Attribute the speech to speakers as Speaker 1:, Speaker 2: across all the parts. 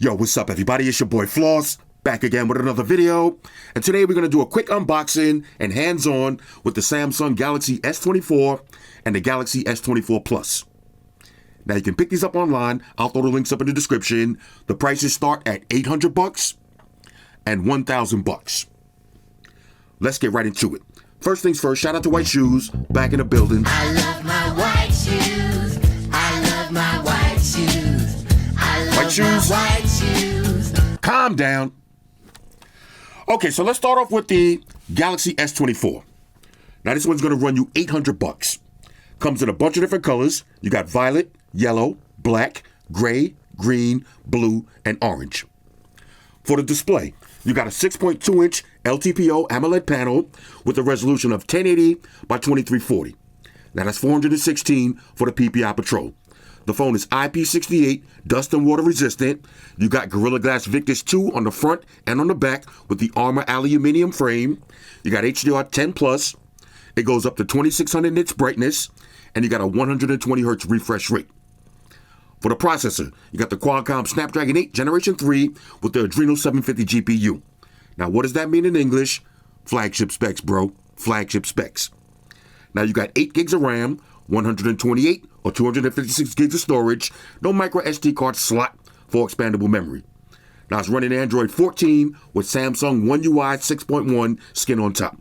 Speaker 1: Yo, what's up everybody? It's your boy Floss, back again with another video. And today we're going to do a quick unboxing and hands-on with the Samsung Galaxy S24 and the Galaxy S24 Plus. Now you can pick these up online. I'll throw the links up in the description. The prices start at $800 and $1,000. Let's get right into it. First things first, shout out to White Shoes, back in the building.
Speaker 2: I love my white shoes. I love my white shoes. I love
Speaker 1: White shoes?
Speaker 2: my white shoes.
Speaker 1: Calm down. Okay, so let's start off with the Galaxy S24. Now this one's gonna run you $800. Comes in a bunch of different colors. You got violet, yellow, black, gray, green, blue, and orange. For the display, you got a 6.2-inch LTPO AMOLED panel with a resolution of 1080 by 2340. Now that's 416 for the PPI Patrol. The phone is IP68, dust and water resistant. You got Gorilla Glass Victus 2 on the front and on the back with the Armor aluminum frame. You got HDR10 Plus. It goes up to 2600 nits brightness, and you got a 120 hertz refresh rate. For the processor, you got the Qualcomm Snapdragon 8 Generation 3 with the Adreno 750 GPU. Now, what does that mean in English? Flagship specs, bro. Flagship specs. Now, you got 8 gigs of RAM, 128 or 256 gigs of storage, no micro SD card slot for expandable memory. Now, it's running Android 14 with Samsung One UI 6.1 skin on top.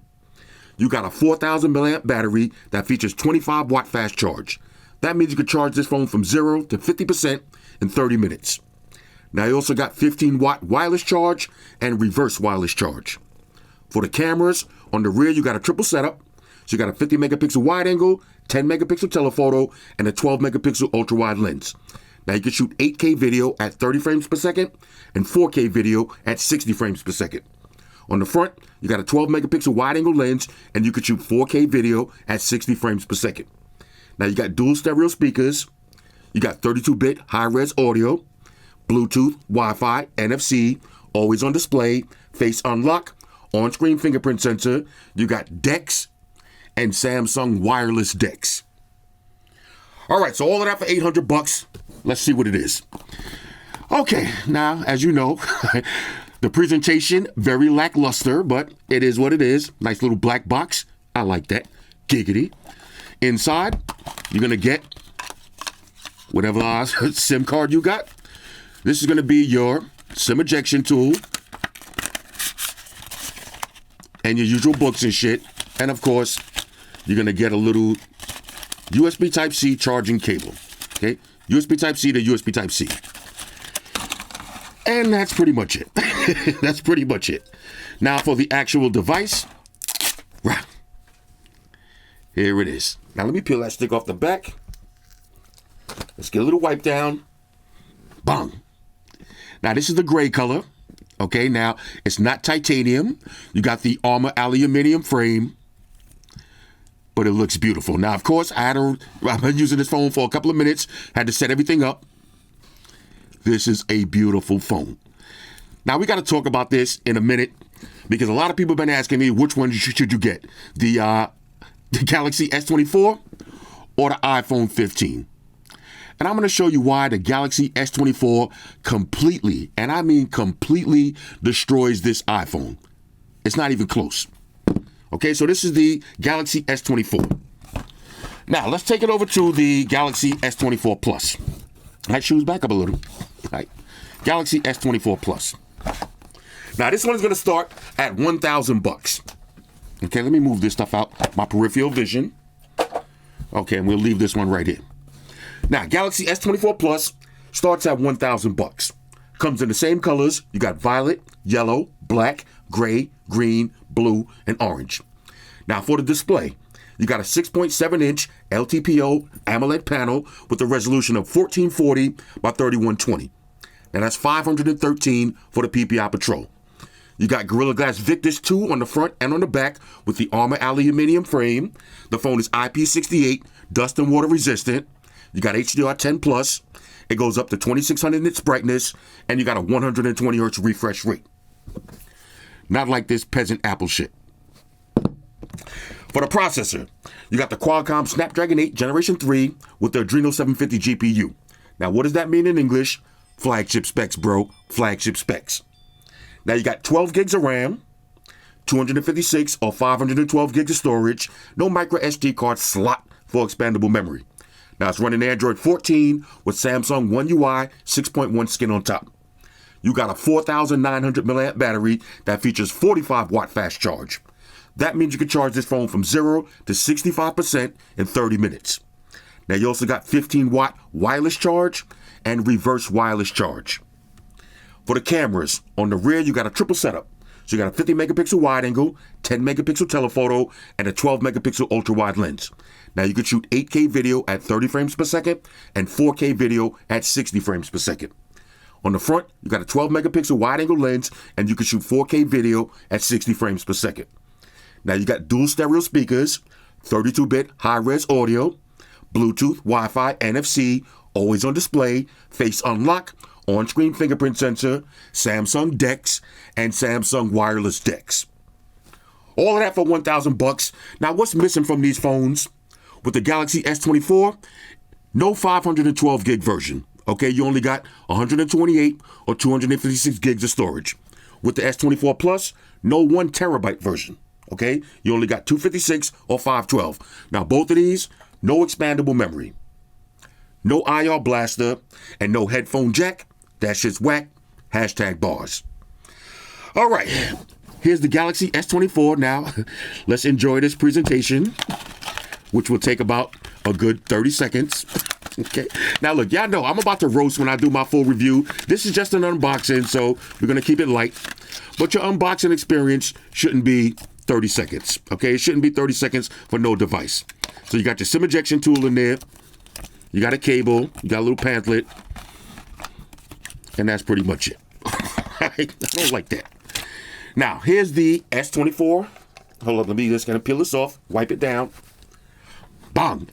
Speaker 1: You got a 4,000 milliamp battery that features 25 watt fast charge. That means you can charge this phone from 0 to 50% in 30 minutes. Now you also got 15 watt wireless charge and reverse wireless charge. For the cameras, on the rear you got a triple setup. So you got a 50 megapixel wide angle, 10 megapixel telephoto, and a 12 megapixel ultra wide lens. Now you can shoot 8K video at 30 frames per second and 4K video at 60 frames per second. On the front, you got a 12 megapixel wide angle lens and you can shoot 4K video at 60 frames per second. Now you got dual stereo speakers, you got 32-bit high-res audio, Bluetooth, Wi-Fi, NFC, always on display, face unlock, on-screen fingerprint sensor, you got DeX, and Samsung wireless DeX. All right, so all of that for $800. Let's see what it is. Okay, now, as you know, the presentation, very lackluster, but it is what it is. Nice little black box. I like that. Giggity. Inside, you're going to get whatever SIM card you got. This is going to be your SIM ejection tool and your usual books and shit. And of course, you're going to get a little USB Type-C charging cable. Okay? USB Type-C to USB Type-C. And that's pretty much it. That's pretty much it. Now for the actual device, right. Here it is. Now let me peel that stick off the back. Let's get a little wipe down. Bang. Now this is the gray color. Okay, now it's not titanium. You got the Armor aluminum frame, but it looks beautiful. Now, of course, I've been using this phone for a couple of minutes. Had to set everything up. This is a beautiful phone. Now we got to talk about this in a minute because a lot of people have been asking me which one should you get, the Galaxy S24 or the iPhone 15. And I'm going to show you why the Galaxy S24 completely, and I mean completely, destroys this iPhone. It's not even close. Okay, so this is the Galaxy S24. Now, let's take it over to the Galaxy S24 Plus. All right, shoes back up a little. All right, Galaxy S24 Plus. Now, this one's going to start at $1,000. Okay, let me move this stuff out, my peripheral vision. Okay, and we'll leave this one right here. Now, Galaxy S24 Plus starts at $1,000. Comes in the same colors. You got violet, yellow, black, gray, green, blue, and orange. Now, for the display, you got a 6.7-inch LTPO AMOLED panel with a resolution of 1440 by 3120. Now, that's 513 for the PPI Patrol. You got Gorilla Glass Victus 2 on the front and on the back with the Armor aluminum frame. The phone is IP68, dust and water resistant. You got HDR10 Plus. It goes up to 2600 nits brightness, and you got a 120 hertz refresh rate. Not like this peasant Apple shit. For the processor, you got the Qualcomm Snapdragon 8 Generation 3 with the Adreno 750 GPU. Now, what does that mean in English? Flagship specs, bro. Flagship specs. Now you got 12 gigs of RAM, 256 or 512 gigs of storage, no micro SD card slot for expandable memory. Now it's running Android 14 with Samsung One UI 6.1 skin on top. You got a 4,900 milliamp battery that features 45 watt fast charge. That means you can charge this phone from 0 to 65% in 30 minutes. Now you also got 15 watt wireless charge and reverse wireless charge. For the cameras, on the rear you got a triple setup. So you got a 50 megapixel wide angle, 10 megapixel telephoto, and a 12 megapixel ultra wide lens. Now you can shoot 8K video at 30 frames per second and 4K video at 60 frames per second. On the front, you got a 12 megapixel wide angle lens and you can shoot 4K video at 60 frames per second. Now you got dual stereo speakers, 32-bit high-res audio, Bluetooth, Wi-Fi, NFC, always on display, face unlock, on-screen fingerprint sensor, Samsung DeX, and Samsung wireless DeX. All of that for $1,000. Now what's missing from these phones? With the Galaxy S24, no 512 gig version. Okay, you only got 128 or 256 gigs of storage. With the S24 Plus, no 1 terabyte version. Okay, you only got 256 or 512. Now both of these, no expandable memory, no IR blaster, and no headphone jack. That shit's whack. Hashtag bars. All right, here's the Galaxy S24. Now, let's enjoy this presentation, which will take about a good 30 seconds. Okay. Now, look, y'all know I'm about to roast when I do my full review. This is just an unboxing, so we're going to keep it light. But your unboxing experience shouldn't be 30 seconds. Okay, it shouldn't be 30 seconds for no device. So you got your SIM ejection tool in there. You got a cable. You got a little pamphlet. And that's pretty much it. I don't like that. Now, here's the S24. Hold up, let me just gonna peel this off, wipe it down. Bang!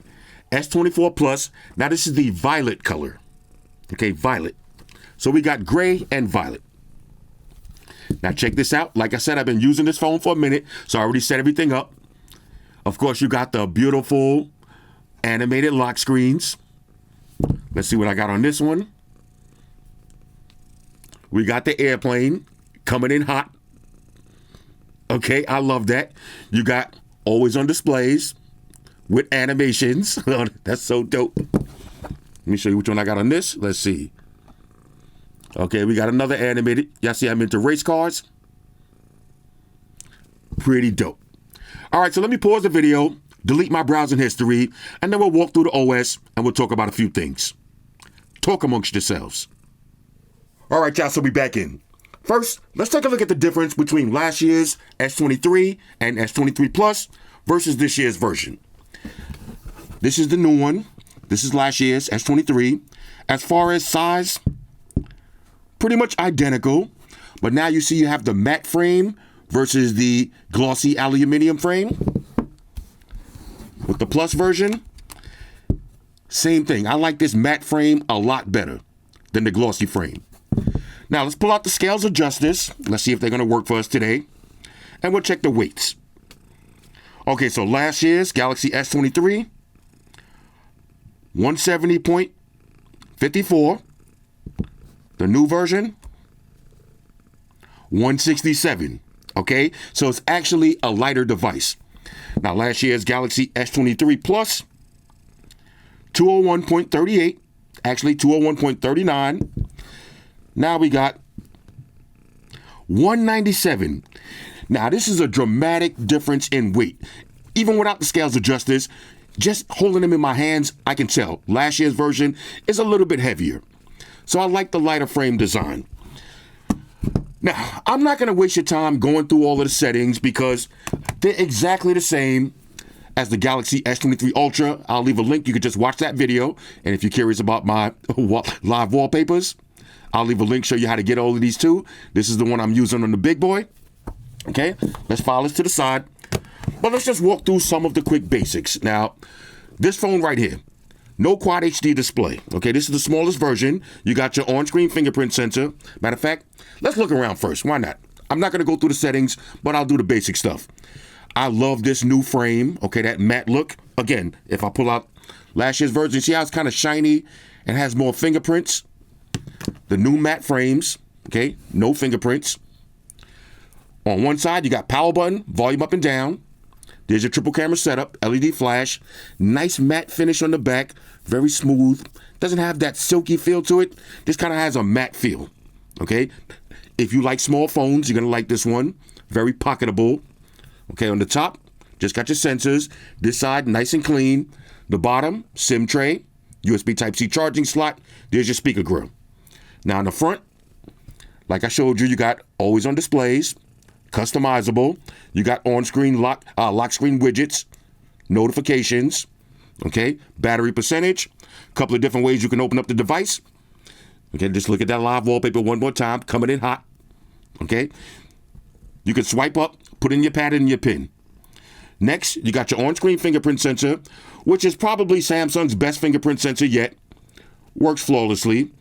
Speaker 1: S24 Plus. Now, this is the violet color. Okay, violet. So we got gray and violet. Now, check this out. Like I said, I've been using this phone for a minute, so I already set everything up. Of course, you got the beautiful animated lock screens. Let's see what I got on this one. We got the airplane coming in hot. Okay, I love that. You got always on displays with animations. That's so dope. Let me show you which one I got on this. Let's see. Okay, we got another animated. Y'all see I'm into race cars? Pretty dope. All right, so let me pause the video, delete my browsing history, and then we'll walk through the OS and we'll talk about a few things. Talk amongst yourselves. All right, y'all, so we back in. First, let's take a look at the difference between last year's S23 and S23 Plus versus this year's version. This is the new one. This is last year's S23. As far as size, pretty much identical, but now you see you have the matte frame versus the glossy aluminum frame. With the Plus version, same thing. I like this matte frame a lot better than the glossy frame. Now, let's pull out the scales of justice. Let's see if they're going to work for us today. And we'll check the weights. Okay, so last year's Galaxy S23, 170.54. The new version, 167. Okay, so it's actually a lighter device. Now, last year's Galaxy S23 Plus, 201.38. Actually, 201.39. Now we got 197. Now, this is a dramatic difference in weight. Even without the scales of justice, just holding them in my hands, I can tell last year's version is a little bit heavier. So I like the lighter frame design. Now, I'm not going to waste your time going through all of the settings because they're exactly the same as the Galaxy S23 Ultra. I'll leave a link. You can just watch that video. And if you're curious about my live wallpapers, I'll leave a link, show you how to get all of these too. This is the one I'm using on the big boy. Okay, let's file this to the side. But let's just walk through some of the quick basics. Now, this phone right here, no Quad HD display. Okay, this is the smallest version. You got your on-screen fingerprint sensor. Matter of fact, let's look around first. Why not? I'm not going to go through the settings, but I'll do the basic stuff. I love this new frame. Okay, that matte look. Again, if I pull out last year's version, see how it's kind of shiny and has more fingerprints? the new matte frames, okay? No fingerprints. On one side, you got power button, volume up and down. There's your triple camera setup, LED flash. Nice matte finish on the back, very smooth. Doesn't have that silky feel to it. This kind of has a matte feel, okay? If you like small phones, you're gonna like this one. Very pocketable. Okay, on the top, just got your sensors. This side, nice and clean. The bottom, SIM tray, USB Type-C charging slot. There's your speaker grill. Now in the front, like I showed you, you got always on displays, customizable. You got on-screen lock screen widgets, notifications, okay? Battery percentage, a couple of different ways you can open up the device. Okay, just look at that live wallpaper one more time, coming in hot, okay? You can swipe up, put in your pad and your pin. Next, you got your on-screen fingerprint sensor, which is probably Samsung's best fingerprint sensor yet. Works flawlessly,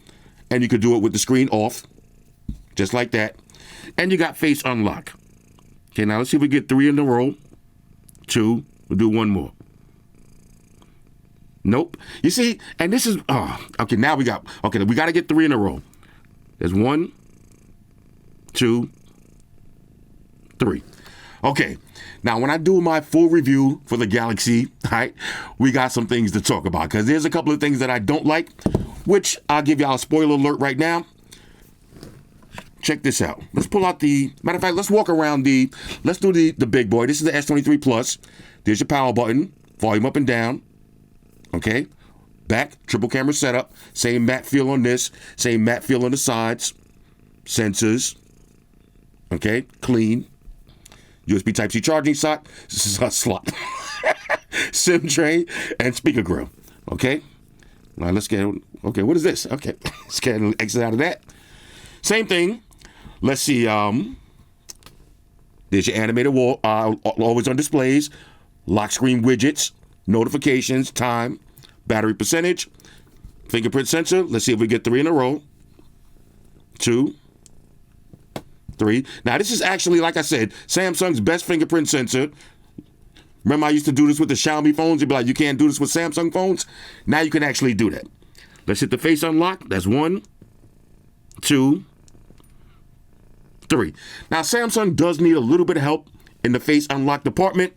Speaker 1: and you could do it with the screen off, just like that. And you got face unlock. Okay, now let's see if we get 3 in a row. 2, we'll do 1 more. Nope. You see, and this is, okay, now we got to get 3 in a row. There's 1, 2, 3. Okay, now when I do my full review for the Galaxy, right, we got some things to talk about because there's a couple of things that I don't like, which I'll give y'all a spoiler alert right now. Check this out. Let's pull out matter of fact, let's walk around let's do the big boy. This is the S24 Plus. There's your power button, volume up and down, okay? Back, triple camera setup, same matte feel on this, same matte feel on the sides, sensors, okay, clean. USB Type-C charging slot, SIM tray, and speaker grill. Okay? Now let's get, okay, what is this? Okay, let's get an exit out of that. Same thing. Let's see, there's your animated wall, always on displays, lock screen widgets, notifications, time, battery percentage, fingerprint sensor. Let's see if we get 3 in a row. 2, 3. Now, this is actually, like I said, Samsung's best fingerprint sensor. Remember I used to do this with the Xiaomi phones? You'd be like, you can't do this with Samsung phones? Now you can actually do that. Let's hit the face unlock. That's 1, 2, 3. Now, Samsung does need a little bit of help in the face unlock department,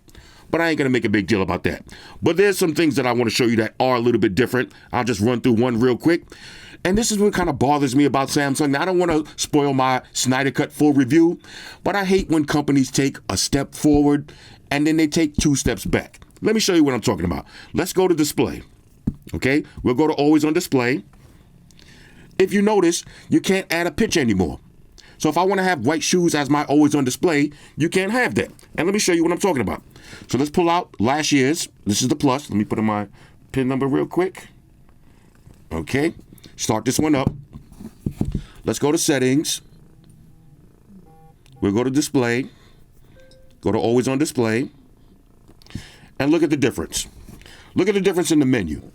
Speaker 1: but I ain't going to make a big deal about that. But there's some things that I want to show you that are a little bit different. I'll just run through one real quick. And this is what kind of bothers me about Samsung. Now, I don't want to spoil my Snyder Cut full review, but I hate when companies take a step forward and then they take 2 steps back. Let me show you what I'm talking about. Let's go to display. Okay? We'll go to always on display. If you notice, you can't add a picture anymore. So if I want to have white shoes as my always on display, you can't have that. And let me show you what I'm talking about. So let's pull out last year's. This is the Plus. Let me put in my pin number real quick. Okay. Start this one up. Let's go to settings. We'll go to display. Go to always on display. And look at the difference. Look at the difference in the menu.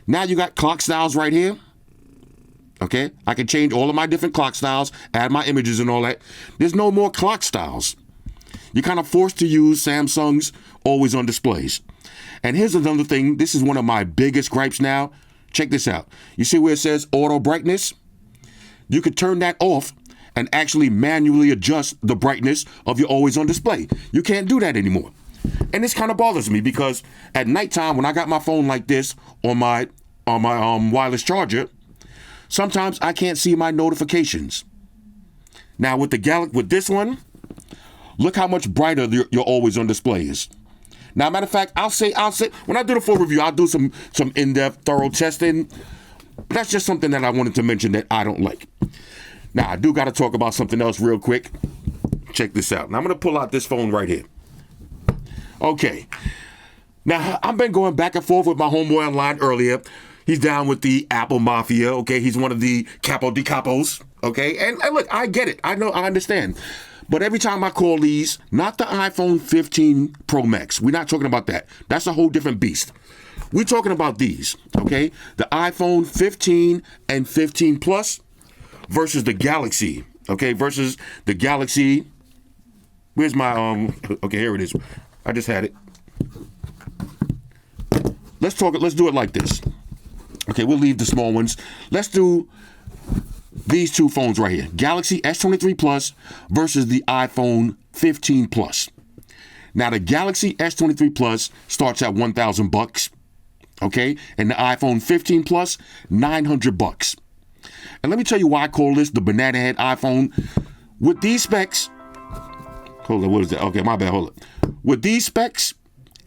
Speaker 1: Now you got clock styles right here. Okay, I can change all of my different clock styles, add my images and all that. There's no more clock styles. You're kind of forced to use Samsung's always on displays. And here's another thing. This is one of my biggest gripes now. Check this out. You see where it says auto brightness? You could turn that off and actually manually adjust the brightness of your always on display. You can't do that anymore. And this kind of bothers me because at nighttime when I got my phone like this on my wireless charger, sometimes I can't see my notifications. Now with this one, look how much brighter your always on display is. Now, matter of fact, I'll say when I do the full review, I'll do some in-depth, thorough testing. That's just something that I wanted to mention that I don't like. Now, I do got to talk about something else real quick. Check this out. Now, I'm going to pull out this phone right here. Okay. Now, I've been going back and forth with my homeboy online earlier. He's down with the Apple Mafia, okay? He's one of the capo di capos, okay? And look, I get it. I know, I understand. But every time I call these, not the iPhone 15 Pro Max. We're not talking about that. That's a whole different beast. We're talking about these, okay? The iPhone 15 and 15 Plus versus the Galaxy, okay? Versus the Galaxy. Where's my, okay, here it is. I just had it. Let's do it like this. Okay, we'll leave the small ones. Let's do these two phones right here, Galaxy S23 Plus versus the iPhone 15 Plus. Now, the Galaxy S23 Plus starts at $1,000, okay? And the iPhone 15 Plus, $900. And let me tell you why I call this the banana head iPhone. With these specs, hold on, what is that? Okay, my bad, hold on. With these specs,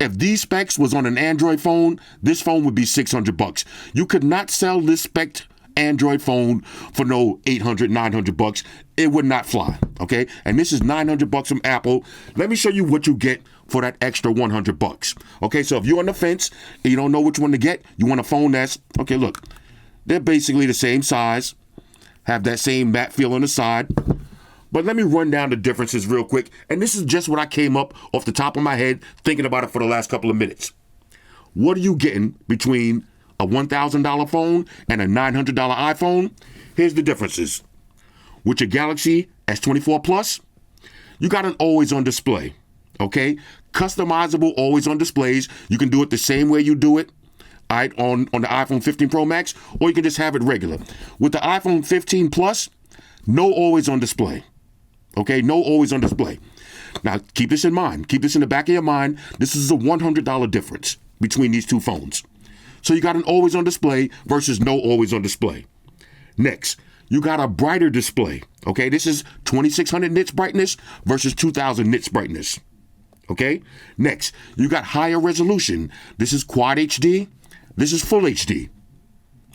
Speaker 1: if these specs was on an Android phone, this phone would be $600. You could not sell this spec Android phone for no $800, $900. It would not fly, okay? And this is $900 from Apple. Let me show you what you get for that extra $100. Okay, so if you're on the fence and you don't know which one to get, you want a phone that's, okay, look, they're basically the same size, have that same matte feel on the side. But let me run down the differences real quick. And this is just what I came up off the top of my head thinking about it for the last couple of minutes. What are you getting between a $1,000 phone and a $900 iPhone? Here's the differences. With your Galaxy S24 Plus, you got an always-on display, okay? Customizable always-on displays. You can do it the same way you do it, all right, on the iPhone 15 Pro Max, or you can just have it regular. With the iPhone 15 Plus, no always-on display, okay? No always-on display. Now, keep this in mind. Keep this in the back of your mind. This is a $100 difference between these two phones. So you got an always-on display versus no always-on display. Next, you got a brighter display. Okay, this is 2600 nits brightness versus 2000 nits brightness. Okay, next, you got higher resolution. This is Quad HD. This is Full HD.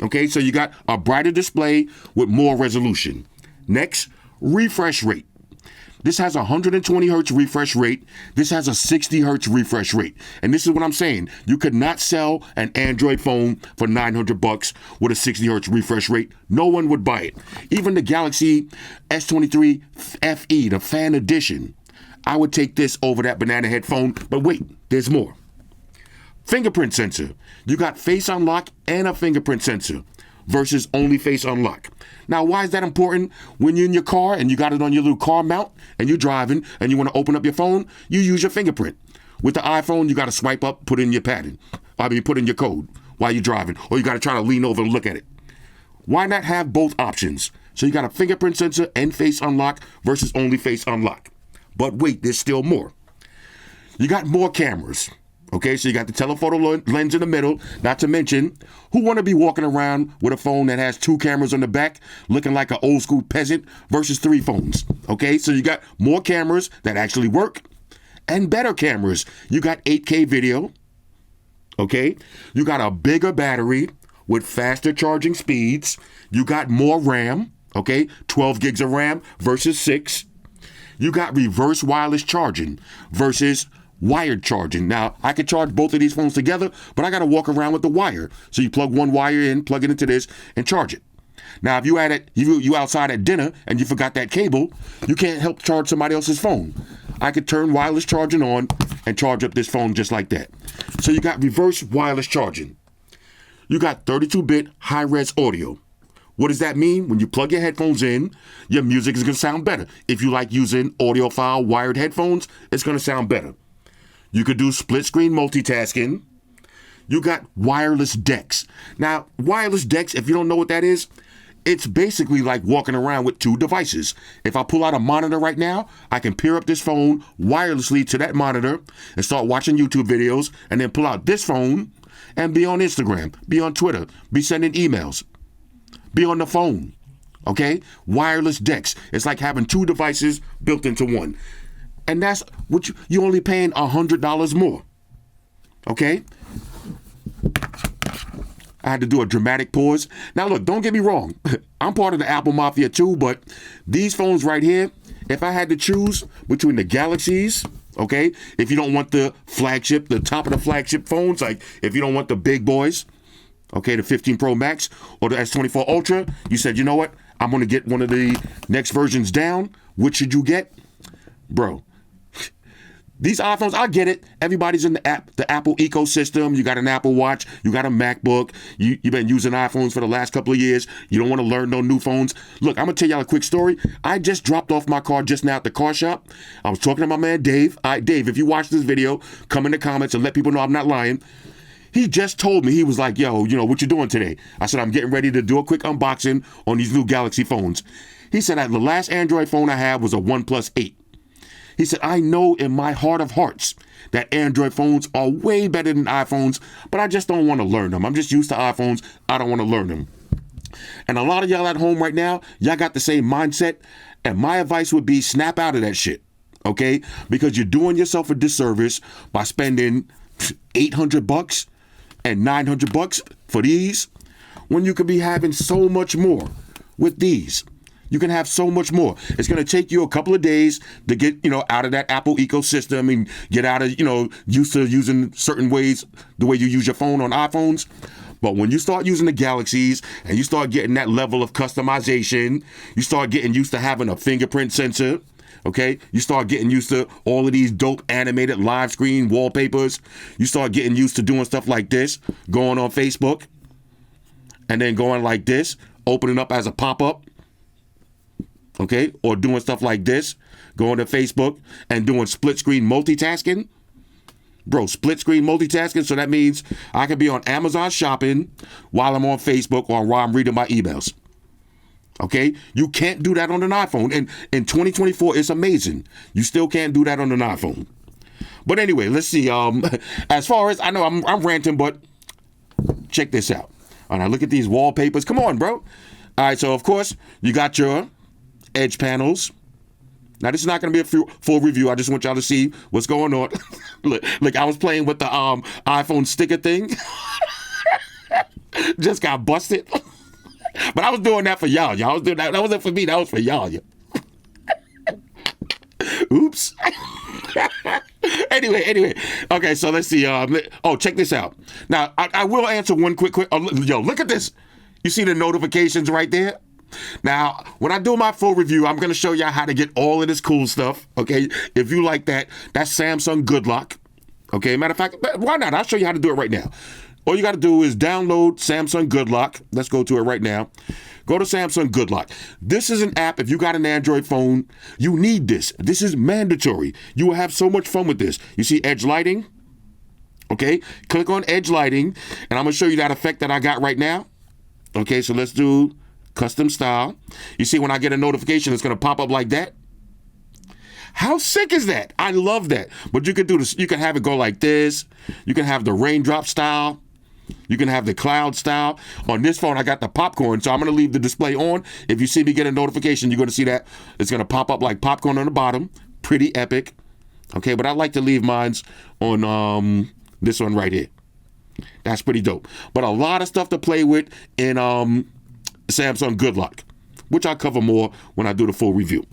Speaker 1: Okay, so you got a brighter display with more resolution. Next, refresh rate. This has a 120 hertz refresh rate. This has a 60 hertz refresh rate. And this is what I'm saying. You could not sell an Android phone for $900 with a 60 hertz refresh rate. No one would buy it. Even the Galaxy S23 FE, the Fan Edition, I would take this over that banana head phone. But wait, there's more. Fingerprint sensor. You got face unlock and a fingerprint sensor versus only face unlock. Now, why is that important? When you're in your car and you got it on your little car mount and you're driving and you want to open up your phone, you use your fingerprint. With the iPhone, you got to swipe up, put in your pattern. Put in your code while you're driving, or you got to try to lean over and look at it. Why not have both options? So you got a fingerprint sensor and face unlock versus only face unlock. But wait, there's still more. You got more cameras. Okay, so you got the telephoto lens in the middle, not to mention, who want to be walking around with a phone that has 2 cameras on the back, looking like an old school peasant versus 3 phones? Okay, so you got more cameras that actually work and better cameras. You got 8K video, okay? You got a bigger battery with faster charging speeds. You got more RAM, okay? 12 gigs of RAM versus 6. You got reverse wireless charging versus wired charging. Now, I could charge both of these phones together, but I got to walk around with the wire. So you plug one wire in, plug it into this, and charge it. Now, if you outside at dinner and you forgot that cable, you can't help charge somebody else's phone. I could turn wireless charging on and charge up this phone just like that. So you got reverse wireless charging. You got 32-bit high-res audio. What does that mean? When you plug your headphones in, your music is going to sound better. If you like using audiophile wired headphones, it's going to sound better. You could do split screen multitasking. You got wireless decks. Now, wireless decks, if you don't know what that is, it's basically like walking around with 2 devices. If I pull out a monitor right now, I can pair up this phone wirelessly to that monitor and start watching YouTube videos, and then pull out this phone and be on Instagram, be on Twitter, be sending emails, be on the phone. Okay? Wireless decks. It's like having 2 devices built into one. And that's what you're only paying $100 more. Okay? I had to do a dramatic pause. Now look, don't get me wrong. I'm part of the Apple Mafia too, but these phones right here, if I had to choose between the Galaxies, okay, if you don't want the flagship, the top of the flagship phones, like if you don't want the big boys, okay, the 15 Pro Max or the S24 Ultra, you said, you know what, I'm going to get one of the next versions down. Which should you get? Bro, these iPhones, I get it. Everybody's in the Apple ecosystem. You got an Apple Watch. You got a MacBook. You've been using iPhones for the last couple of years. You don't want to learn no new phones. Look, I'm going to tell y'all a quick story. I just dropped off my car just now at the car shop. I was talking to my man, Dave. Dave, if you watch this video, come in the comments and let people know I'm not lying. He just told me, he was like, yo, what you doing today? I said, I'm getting ready to do a quick unboxing on these new Galaxy phones. He said, the last Android phone I had was a OnePlus 8. He said, I know in my heart of hearts that Android phones are way better than iPhones, but I just don't want to learn them. I'm just used to iPhones. I don't want to learn them. And a lot of y'all at home right now, y'all got the same mindset. And my advice would be snap out of that shit, okay? Because you're doing yourself a disservice by spending $800 and $900 for these when you could be having so much more with these. You can have so much more. It's going to take you a couple of days to get, out of that Apple ecosystem and get out of, used to using certain ways, the way you use your phone on iPhones. But when you start using the Galaxies and you start getting that level of customization, you start getting used to having a fingerprint sensor. Okay, you start getting used to all of these dope animated live screen wallpapers. You start getting used to doing stuff like this, going on Facebook, and then going like this, opening up as a pop-up. Okay, or doing stuff like this, going to Facebook and doing split screen multitasking. Bro, split screen multitasking, so that means I can be on Amazon shopping while I'm on Facebook or while I'm reading my emails. Okay, you can't do that on an iPhone. And in 2024, it's amazing. You still can't do that on an iPhone. But anyway, let's see. As far as I know, I'm ranting, but check this out. All right, look at these wallpapers. Come on, bro. All right, so of course you got your edge panels. Now this is not going to be a full review. I just want y'all to see what's going on. look, I was playing with the iPhone sticker thing. Just got busted. But I was doing that for y'all. Y'all was doing that. That wasn't for me. That was for y'all. Oops. Anyway. Okay, so let's see. Check this out. Now, I will answer one quick. Look at this. You see the notifications right there? Now, when I do my full review, I'm going to show y'all how to get all of this cool stuff. Okay, if you like that, that's Samsung Good Lock. Okay, matter of fact, why not? I'll show you how to do it right now. All you got to do is download Samsung Good Lock. Let's go to it right now. Go to Samsung Good Lock. This is an app. If you got an Android phone, you need this. This is mandatory. You will have so much fun with this. You see edge lighting? Okay, click on edge lighting, and I'm going to show you that effect that I got right now. Okay, so let's do custom style. You see when I get a notification, it's going to pop up like that. How sick is that? I love that. But you can do this. You can have it go like this. You can have the raindrop style. You can have the cloud style. On this phone, I got the popcorn, so I'm going to leave the display on. If you see me get a notification, you're going to see that it's going to pop up like popcorn on the bottom. Pretty epic. Okay, but I like to leave mine on this one right here. That's pretty dope. But a lot of stuff to play with in Samsung Good Lock, which I'll cover more when I do the full review.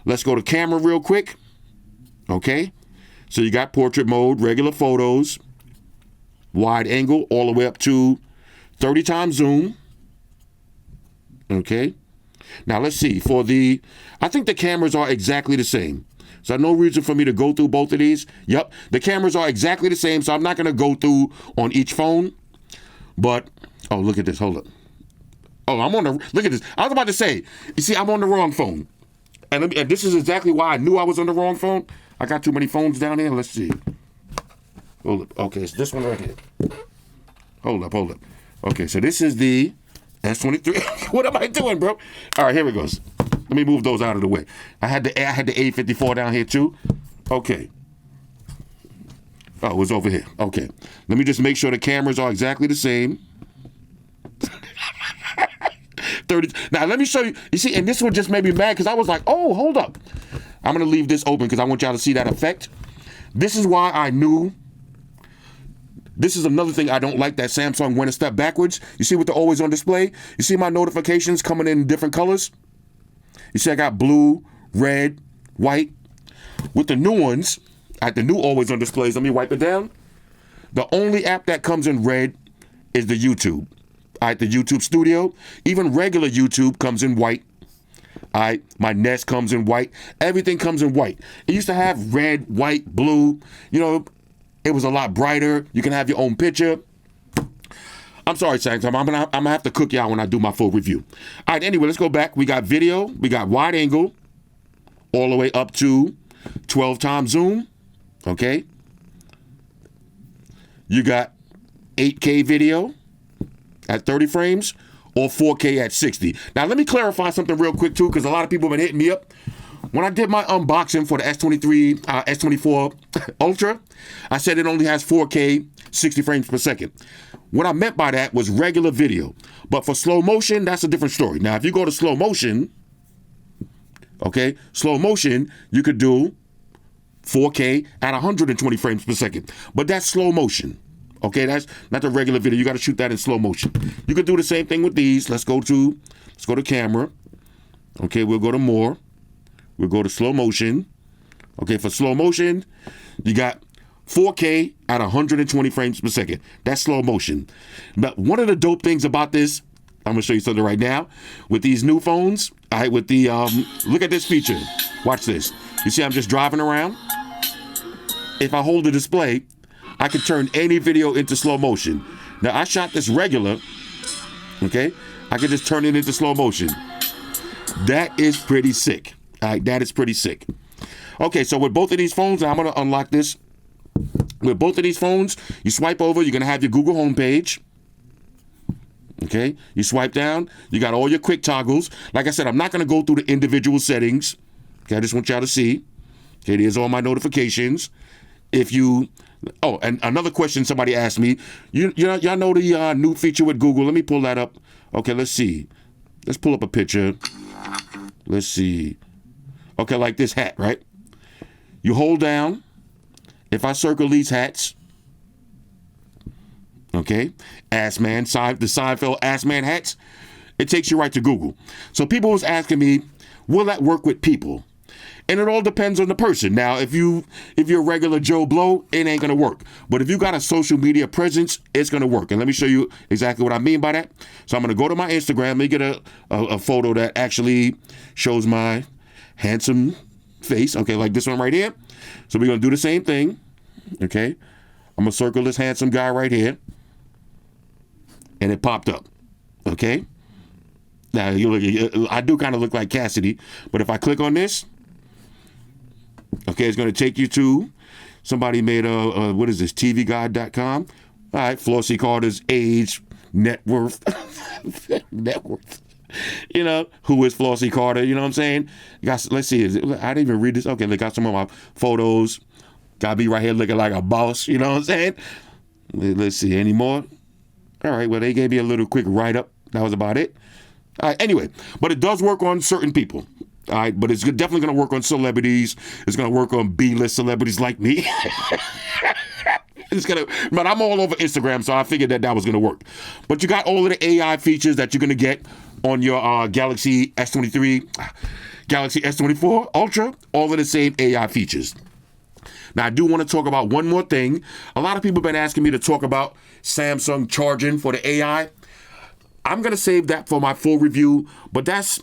Speaker 1: Let's go to camera real quick. Okay, so you got portrait mode, regular photos, wide angle, all the way up to 30 times zoom. Okay, now let's see. I think the cameras are exactly the same. So no reason for me to go through both of these. Yep, the cameras are exactly the same, so I'm not going to go through on each phone. But, oh, look at this. Hold up. Oh, look at this. I was about to say, you see, I'm on the wrong phone. And this is exactly why I knew I was on the wrong phone. I got too many phones down here. Let's see. Hold up. Okay, it's this one right here. Hold up. Okay, so this is the S23. What am I doing, bro? All right, here it goes. Let me move those out of the way. I had the A54 down here too. Okay. Oh, it was over here. Okay. Let me just make sure the cameras are exactly the same. 30. Now, let me show you. You see, and this one just made me mad because I was like, oh, hold up. I'm going to leave this open because I want y'all to see that effect. This is why I knew. This is another thing I don't like, that Samsung went a step backwards. You see with the always on display? You see my notifications coming in different colors? You see I got blue, red, white. With the new ones, at the new always on displays, let me wipe it down. The only app that comes in red is the YouTube. All right, the YouTube Studio. Even regular YouTube comes in white. All right, my Nest comes in white. Everything comes in white. It used to have red, white, blue. You know, it was a lot brighter. You can have your own picture. I'm sorry, Samsung. I'm gonna have to cook y'all when I do my full review. All right, anyway, let's go back. We got video. We got wide angle. All the way up to 12 times zoom. Okay. You got 8K video at 30 frames or 4K at 60. Now, let me clarify something real quick, too, because a lot of people have been hitting me up. When I did my unboxing for the S24 Ultra, I said it only has 4K, 60 frames per second. What I meant by that was regular video. But for slow motion, that's a different story. Now, if you go to slow motion, okay, slow motion, you could do 4K at 120 frames per second. But that's slow motion. Okay, that's not the regular video. You got to shoot that in slow motion. You could do the same thing with these. Let's go to camera. Okay, we'll go to more. We'll go to slow motion. Okay, for slow motion, you got 4K at 120 frames per second. That's slow motion. But one of the dope things about this, I'm gonna show you something right now. With these new phones, all right, with the look at this feature. Watch this. You see, I'm just driving around. If I hold the display, I can turn any video into slow motion. Now, I shot this regular, okay? I can just turn it into slow motion. That is pretty sick. All right, that is pretty sick. Okay, so with both of these phones, I'm gonna unlock this. With both of these phones, you swipe over, you're gonna have your Google homepage. Okay, you swipe down, you got all your quick toggles. Like I said, I'm not gonna go through the individual settings. Okay, I just want y'all to see. Okay, there's all my notifications. Oh, and another question somebody asked me, y'all know the new feature with Google? Let me pull that up. Okay, let's see. Let's pull up a picture. Let's see. Okay, like this hat, right? You hold down. If I circle these hats, okay, the Seinfeld Ass Man hats, it takes you right to Google. So people was asking me, will that work with people? And it all depends on the person. Now, if you're a regular Joe Blow, it ain't gonna work. But if you got a social media presence, it's gonna work. And let me show you exactly what I mean by that. So I'm gonna go to my Instagram. Let me get a photo that actually shows my handsome face. Okay, like this one right here. So we're gonna do the same thing. Okay, I'm gonna circle this handsome guy right here, and it popped up. Okay. Now I do kind of look like Cassidy, but if I click on this. Okay, it's going to take you to somebody made what is this, tvguide.com. All right, Flossy Carter's age, net worth. Net worth. You know, who is Flossy Carter? You know what I'm saying? Let's see. I didn't even read this. Okay, they got some of my photos. Got me right here looking like a boss. You know what I'm saying? Let's see. Any more? All right, well, they gave me a little quick write-up. That was about it. All right, anyway, but it does work on certain people. All right, but it's definitely going to work on celebrities. It's going to work on B-list celebrities like me. But I'm all over Instagram, so I figured that was going to work. But you got all of the AI features that you're going to get on your Galaxy S24 Ultra, all of the same AI features. Now, I do want to talk about one more thing. A lot of people have been asking me to talk about Samsung charging for the AI. I'm going to save that for my full review, but that's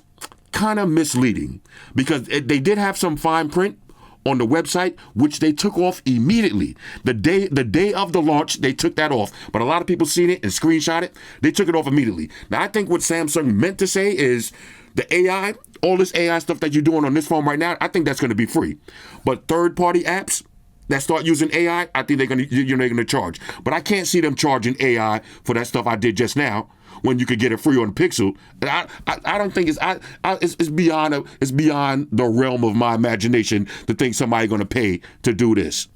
Speaker 1: kind of misleading because they did have some fine print on the website, which they took off immediately. The day of the launch, they took that off. But a lot of people seen it and screenshot it. They took it off immediately. Now, I think what Samsung meant to say is the AI, all this AI stuff that you're doing on this phone right now, I think that's going to be free. But third-party apps that start using AI, I think they're going to charge. But I can't see them charging AI for that stuff I did just now, when you could get it free on Pixel. I don't think it's beyond the realm of my imagination to think somebody gonna pay to do this.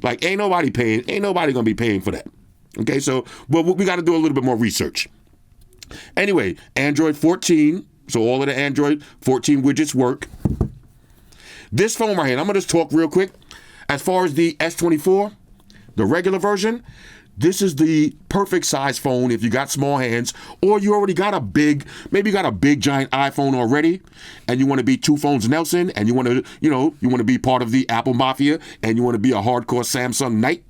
Speaker 1: Like ain't nobody gonna be paying for that. Okay, so we got to do a little bit more research. Anyway, Android 14. So all of the Android 14 widgets work. This phone right here, I'm gonna just talk real quick. As far as the S24, the regular version. This is the perfect size phone if you got small hands or you already got maybe you got a big giant iPhone already and you want to be two phones Nelson and you want to be part of the Apple Mafia and you want to be a hardcore Samsung Knight.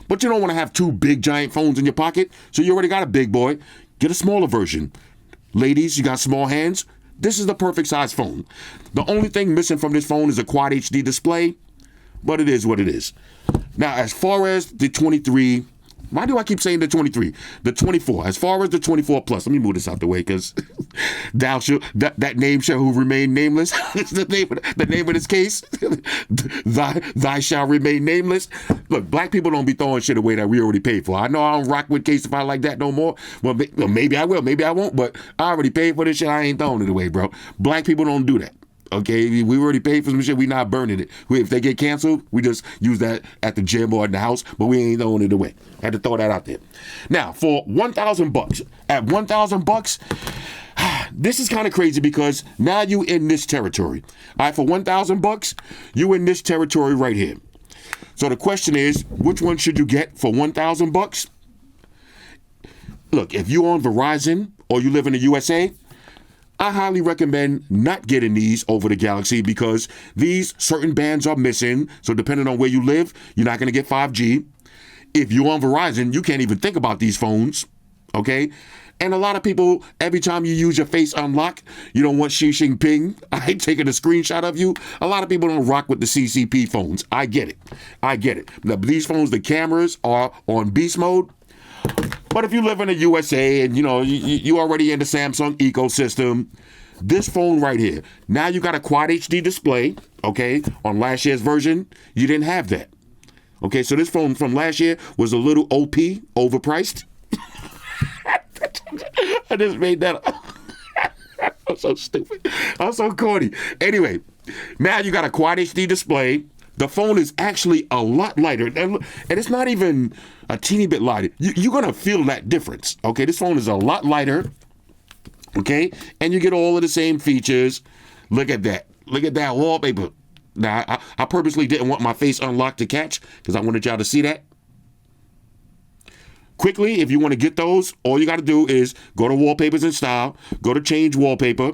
Speaker 1: But you don't want to have two big giant phones in your pocket. So you already got a big boy. Get a smaller version. Ladies, you got small hands. This is the perfect size phone. The only thing missing from this phone is a Quad HD display, but it is what it is. Now, as far as the 23 Why do I keep saying the 23? The 24. As far as the 24 Plus, let me move this out the way because that name shall remain nameless. It's the name of this case. Thy shall remain nameless. Look, black people don't be throwing shit away that we already paid for. I know I don't rock with Casetify like that no more. Well, maybe I will, maybe I won't, but I already paid for this shit. I ain't throwing it away, bro. Black people don't do that. Okay, we already paid for some shit. We not burning it. If they get canceled, we just use that at the gym or in the house, but we ain't throwing it away. Had to throw that out there. Now, for $1,000, at $1,000, this is kind of crazy because now you in this territory. All right, for $1,000, you in this territory right here. So the question is, which one should you get for $1,000? Look, if you on Verizon or you live in the USA, I highly recommend not getting these over the Galaxy because these certain bands are missing. So depending on where you live, you're not going to get 5G. If you're on Verizon, you can't even think about these phones, okay? And a lot of people, every time you use your face unlock, you don't want Xi Jinping taking a screenshot of you. A lot of people don't rock with the CCP phones. I get it. Now, these phones, the cameras are on beast mode. But if you live in the USA and, you already in the Samsung ecosystem, this phone right here, now you got a quad HD display, okay? On last year's version, you didn't have that. Okay, so this phone from last year was a little OP, overpriced. I just made that up. I'm so stupid. I'm so corny. Anyway, now you got a quad HD display. The phone is actually a lot lighter, and it's not even a teeny bit lighter. You're going to feel that difference, okay? This phone is a lot lighter, okay? And you get all of the same features. Look at that. Look at that wallpaper. Now, I purposely didn't want my face unlocked to catch because I wanted y'all to see that. Quickly, if you want to get those, all you got to do is go to Wallpapers and Style, go to Change Wallpaper,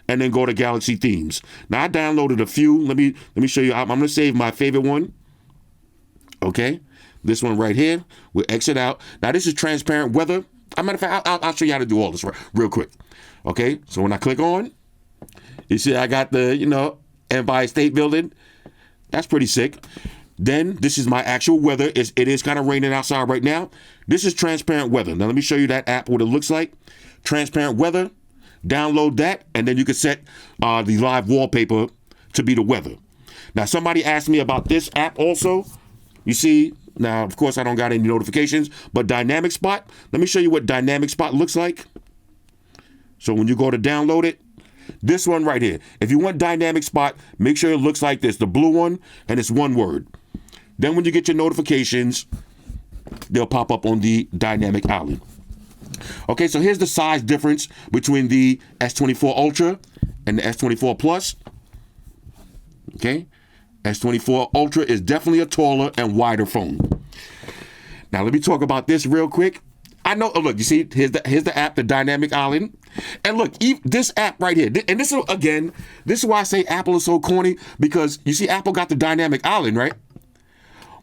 Speaker 1: and then go to Galaxy Themes. Now, I downloaded a few. Let me show you. I'm going to save my favorite one. Okay? This one right here. We'll exit out. Now, this is transparent weather. As a matter of fact, I'll show you how to do all this real quick. Okay? So, when I click on, you see I got the, Empire State Building. That's pretty sick. Then, this is my actual weather. It is kind of raining outside right now. This is transparent weather. Now, let me show you that app, what it looks like. Transparent weather. Download that, and then you can set the live wallpaper to be the weather. Now, somebody asked me about this app also. You see, now, of course, I don't got any notifications, but Dynamic Spot, let me show you what Dynamic Spot looks like. So when you go to download it, this one right here. If you want Dynamic Spot, make sure it looks like this, the blue one, and it's one word. Then when you get your notifications, they'll pop up on the Dynamic Island. Okay, so here's the size difference between the S24 Ultra and the S24 Plus. Okay, S24 Ultra is definitely a taller and wider phone. Now, let me talk about this real quick. I know, look, you see, here's the app, the Dynamic Island. And look, this app right here, and this is why I say Apple is so corny, because you see, Apple got the Dynamic Island, right?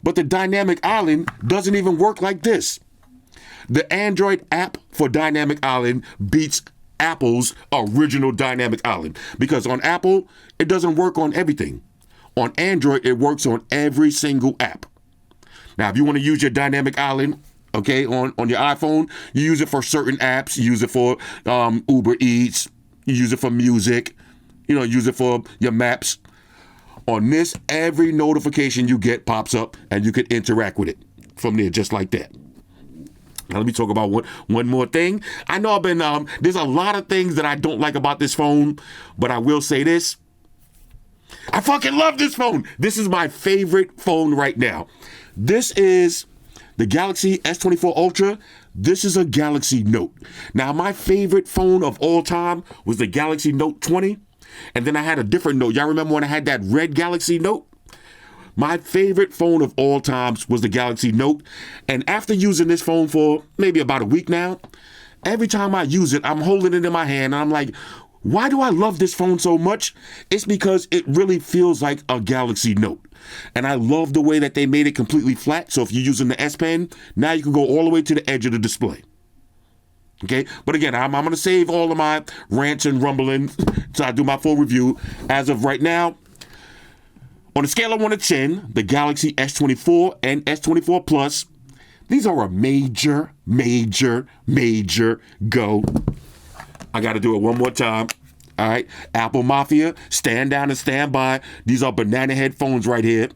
Speaker 1: But the Dynamic Island doesn't even work like this. The Android app for Dynamic Island beats Apple's original Dynamic Island because on Apple, it doesn't work on everything. On Android, it works on every single app. Now, if you want to use your Dynamic Island, okay, on your iPhone, you use it for certain apps. You use it for Uber Eats. You use it for music. Use it for your maps. On this, every notification you get pops up and you can interact with it from there just like that. Now, let me talk about one more thing. I know there's a lot of things that I don't like about this phone, but I will say this. I fucking love this phone. This is my favorite phone right now. This is the Galaxy S24 Ultra. This is a Galaxy Note. Now, my favorite phone of all time was the Galaxy Note 20. And then I had a different Note. Y'all remember when I had that red Galaxy Note? My favorite phone of all times was the Galaxy Note. And after using this phone for maybe about a week now, every time I use it, I'm holding it in my hand. And I'm like, why do I love this phone so much? It's because it really feels like a Galaxy Note. And I love the way that they made it completely flat. So if you're using the S Pen, now you can go all the way to the edge of the display. Okay, but again, I'm going to save all of my rants and rumblings so I do my full review. As of right now, on a scale of 1 to 10, the Galaxy S24 and S24 Plus, These are a major, major, major go. I got to do it one more time. All right. Apple Mafia, stand down and stand by. These are banana headphones right here.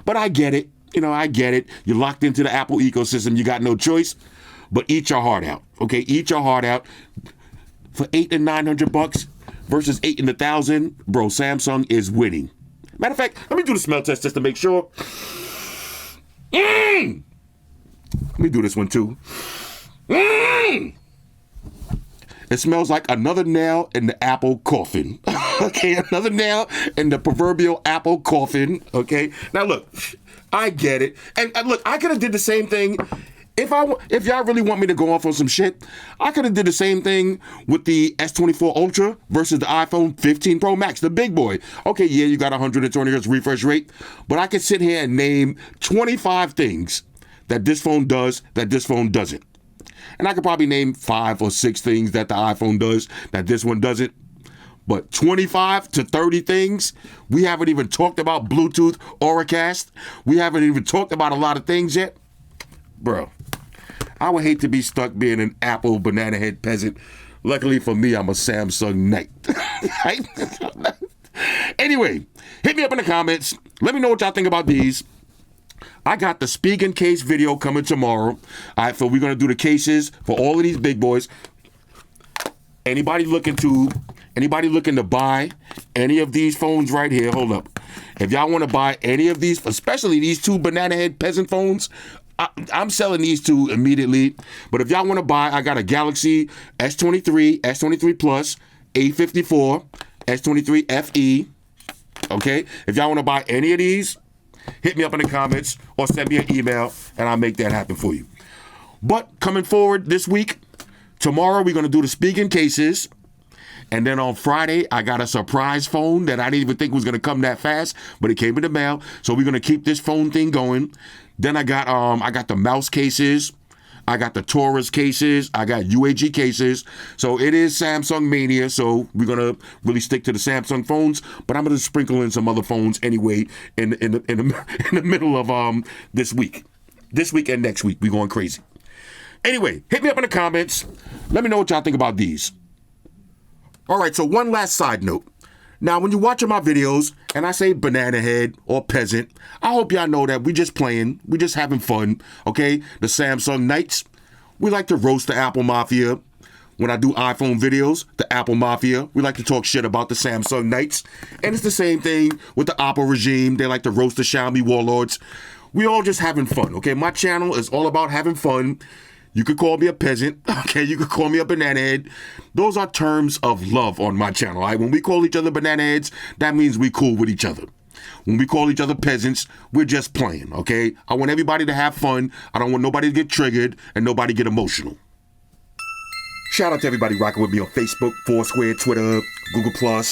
Speaker 1: But I get it. I get it. You're locked into the Apple ecosystem. You got no choice. But eat your heart out. Okay. Eat your heart out. For $800 and $900 versus $8 and $1,000, bro, Samsung is winning. Matter of fact, let me do the smell test just to make sure. Let me do this one too. It smells like another nail in the Apple coffin. Okay, another nail in the proverbial Apple coffin. Okay, now look, I get it, and look, I could have did the same thing. If y'all really want me to go off on some shit, I could have did the same thing with the S24 Ultra versus the iPhone 15 Pro Max, the big boy. Okay, yeah, you got 120 Hz refresh rate, but I could sit here and name 25 things that this phone does that this phone doesn't. And I could probably name 5 or 6 things that the iPhone does that this one doesn't. But 25 to 30 things, we haven't even talked about Bluetooth, Auracast. We haven't even talked about a lot of things yet. Bro, I would hate to be stuck being an Apple banana head peasant. Luckily for me, I'm a Samsung knight. Anyway, hit me up in the comments. Let me know what y'all think about these. I got the speak in case video coming tomorrow. All right, so we're going to do the cases for all of these big boys. Anybody looking to buy any of these phones right here, hold up. If y'all want to buy any of these, especially these 2 banana head peasant phones, I'm selling these 2 immediately. But if y'all want to buy, I got a Galaxy S23, S23 Plus, A54, S23 FE. Okay? If y'all want to buy any of these, hit me up in the comments or send me an email and I'll make that happen for you. But coming forward this week, tomorrow we're going to do the speaking cases. And then on Friday, I got a surprise phone that I didn't even think was going to come that fast, but it came in the mail. So we're going to keep this phone thing going. Then I got the mouse cases. I got the Taurus cases. I got UAG cases. So it is Samsung mania. So we're going to really stick to the Samsung phones, but I'm going to sprinkle in some other phones anyway in the middle of this week. This week and next week, we're going crazy. Anyway, hit me up in the comments. Let me know what y'all think about these. All right, so one last side note. Now, when you're watching my videos and I say banana head or peasant, I hope y'all know that we just playing. We just having fun, okay? The Samsung Knights, we like to roast the Apple Mafia. When I do iPhone videos, the Apple Mafia, we like to talk shit about the Samsung Knights. And it's the same thing with the Oppo regime. They like to roast the Xiaomi warlords. We all just having fun, okay? My channel is all about having fun. You could call me a peasant, okay? You could call me a banana head. Those are terms of love on my channel, all right? When we call each other banana heads, that means we cool with each other. When we call each other peasants, we're just playing, okay? I want everybody to have fun. I don't want nobody to get triggered and nobody get emotional. Shout out to everybody rocking with me on Facebook, Foursquare, Twitter, Google+.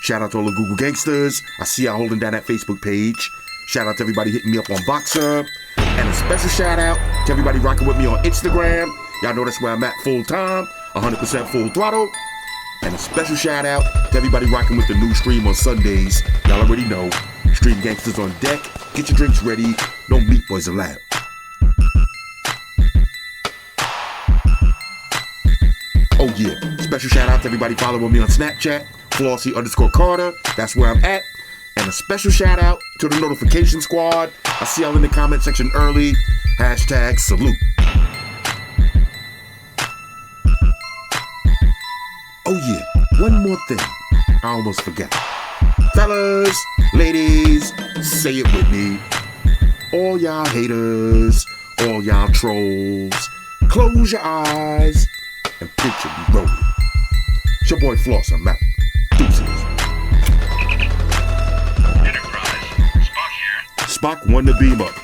Speaker 1: Shout out to all the Google gangsters. I see y'all holding down that Facebook page. Shout out to everybody hitting me up on Boxer. And a special shout out to everybody rocking with me on Instagram. Y'all know that's where I'm at full time, 100% full throttle. And a special shout out to everybody rocking with the new stream on Sundays. Y'all already know, Stream Gangsters on deck. Get your drinks ready. No meat boys allowed. Oh yeah, special shout out to everybody following me on Snapchat, Flossy_Carter. That's where I'm at. And a special shout out to the notification squad. I see y'all in the comment section early. Hashtag salute. Oh yeah, one more thing. I almost forgot. Fellas, ladies, say it with me. All y'all haters, all y'all trolls, close your eyes and picture me rolling. It's your boy Floss, I'm out. Deuces. Spock won the beam up.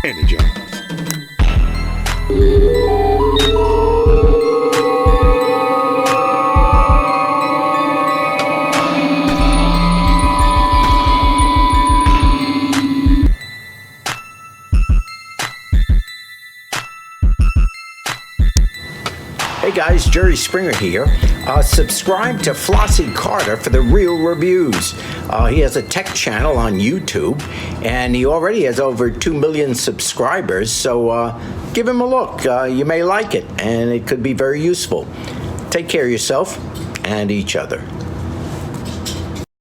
Speaker 1: Energize.
Speaker 3: Hey guys, Jerry Springer here. Subscribe to Flossy Carter for the real reviews. He has a tech channel on YouTube, and he already has over 2 million subscribers, so give him a look. You may like it, and it could be very useful. Take care of yourself and each other.